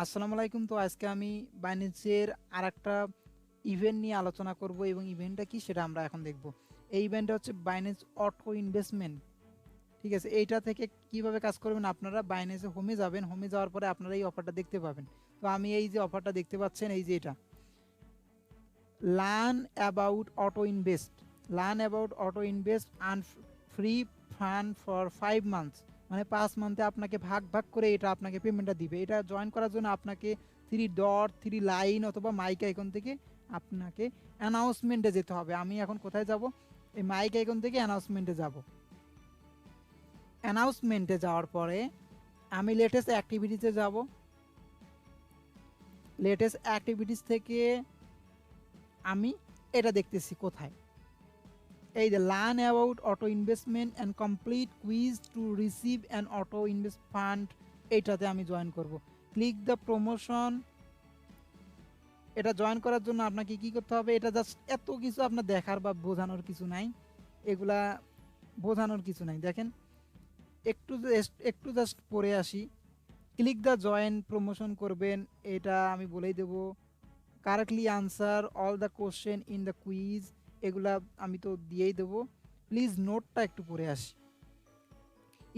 আসসালামু আলাইকুম। তো আজকে আমি বাইন্যান্সের আরেকটা ইভেন্ট নিয়ে আলোচনা করব এবং ইভেন্টটা কি সেটা আমরা এখন দেখব। এই ইভেন্টটা হচ্ছে বাইন্যান্স অটো ইনভেস্টমেন্ট। ঠিক আছে, এইটা থেকে কিভাবে কাজ করবেন, আপনারা বাইন্যান্সে হোমে যাবেন, হোমে যাওয়ার পরে আপনারা এই অফারটা দেখতে পাবেন। তো আমি এই যে অফারটা দেখতে পাচ্ছেন, এই যে এটা learn about auto invest, learn about auto invest and free fund for 5 months, মানে 5 মান্থে আপনাকে ভাগ ভাগ করে এটা আপনাকে পেমেন্টটা দিবে। এটা জয়েন করার জন্য আপনাকে 3 লাইন অথবা মাইক আইকন থেকে আপনাকে অ্যানাউন্সমেন্টে যেতে হবে। আমি এখন কোথায় যাব? এই মাইক আইকন থেকে অ্যানাউন্সমেন্টে যাব। অ্যানাউন্সমেন্টে যাওয়ার পরে আমি লেটেস্ট অ্যাক্টিভিটিতে যাব। লেটেস্ট অ্যাক্টিভিটিস থেকে আমি এটা দেখতেছি কোথায়, এই যে learn about auto investment and complete quiz to receive an auto invest fund, এইটাতে আমি জয়েন করব। Click the promotion. এটা জয়েন করার জন্য আপনাকে কি করতে হবে? এটা জাস্ট এত কিছু আপনার দেখার বা বোঝানোর কিছু নাই, এগুলা বোঝানোর কিছু নাই। দেখেন একটু জাস্ট পড়ে আসি। ক্লিক দ্য জয়েন প্রমোশন করবেন, এটা আমি বলেই দেব। Correctly answer all the question in the quiz, এগুলা আমি তো দিয়েই দেবো। প্লিজ নোটটা একটু পড়ে আসি।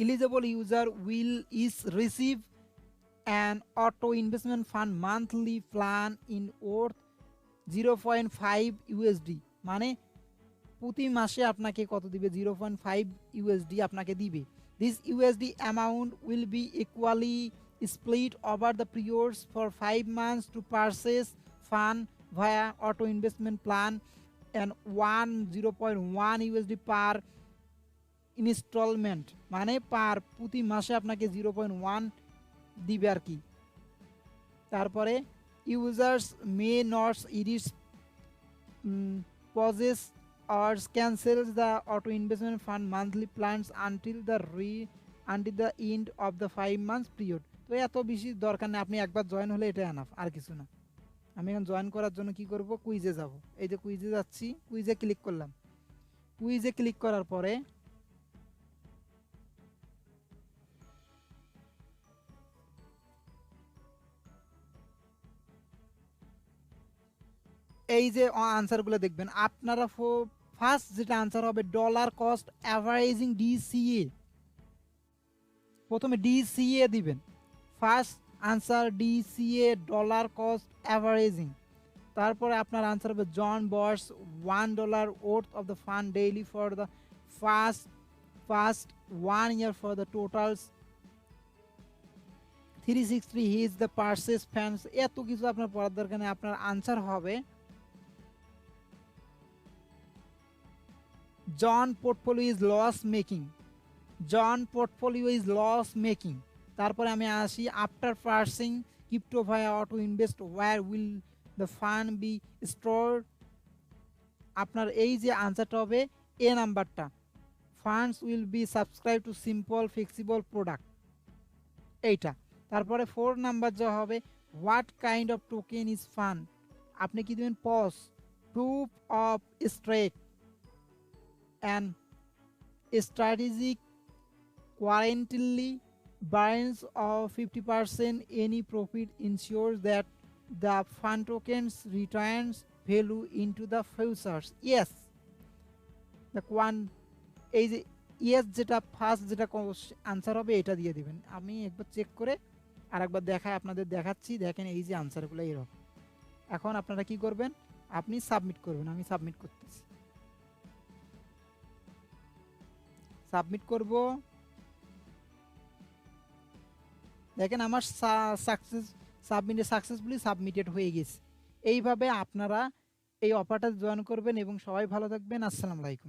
Eligible user will is receive an auto investment fund monthly plan in worth 0.5 USD, মানে প্রতি মাসে আপনাকে কত দিবে? 0.5 USD আপনাকে দিবে। This USD amount will be equally split over the periods for 5 months to purchase fund via auto investment plan and 0.1 USD per instalment, মানে প্রতি মাসে আপনাকে 0.1 দিবে আর কি। তারপরে users may not edit pauses or cancels the auto investment fund monthly plans until the end of the 5 months period. তো এত বেশি দরকার নেই, আপনি একবার জয়েন হলে এটা এনাফ, আর কিছু না। আমি এখন জয়েন করার জন্য কি করব? কুইজে যাব। এই যে কুইজে যাচ্ছি, কুইজে ক্লিক করলাম। কুইজে ক্লিক করার পরে এই যে আনসারগুলো দেখবেন আপনারা। ফার্স্ট যেটা আনসার হবে ডলার কস্ট অ্যাভারেজিং ডিসিএ, প্রথমে ডিসিএ দিবেন। First answer DCA dollar cost averaging. তারপরে আপনার আনসার হবে John buys $1 worth of the fund daily for the first 1 year for the totals 360 he is the purchase funds. এত কিছু আপনার পড়ার দরকার নেই, আপনার আনসার হবে John portfolio is loss making, John portfolio is loss making. তারপরে আমি আসি after purchasing crypto via auto invest where will the fund be store. আপনার এই যে আনসারটা হবে এ নাম্বারটা, funds will be subscribe to simple flexible product, এইটা। তারপরে 4 নাম্বার যা হবে what kind of token is fund, আপনি কি দেবেন? POS proof of stake and strategic quarterly burns of 50%, any profit ensures that the fund tokens returns value into the futures. Yes, the এই যে yes যেটা first যেটা answer হবে এটা দিয়ে দিবেন। আমি একবার চেক করে আর একবার দেখায় আপনাদের দেখাচ্ছি। দেখেন এই যে আনসারগুলো এরকম। এখন আপনারা কি করবেন? আপনি সাবমিট করবেন। আমি সাবমিট করতেছি, সাবমিট করব। দেখেন আমার সাকসেসফুলি সাবমিটেড হয়ে গেছে। এইভাবে আপনারা এই অফারটা জয়েন করবেন এবং সবাই ভালো থাকবেন। আসসালামু আলাইকুম।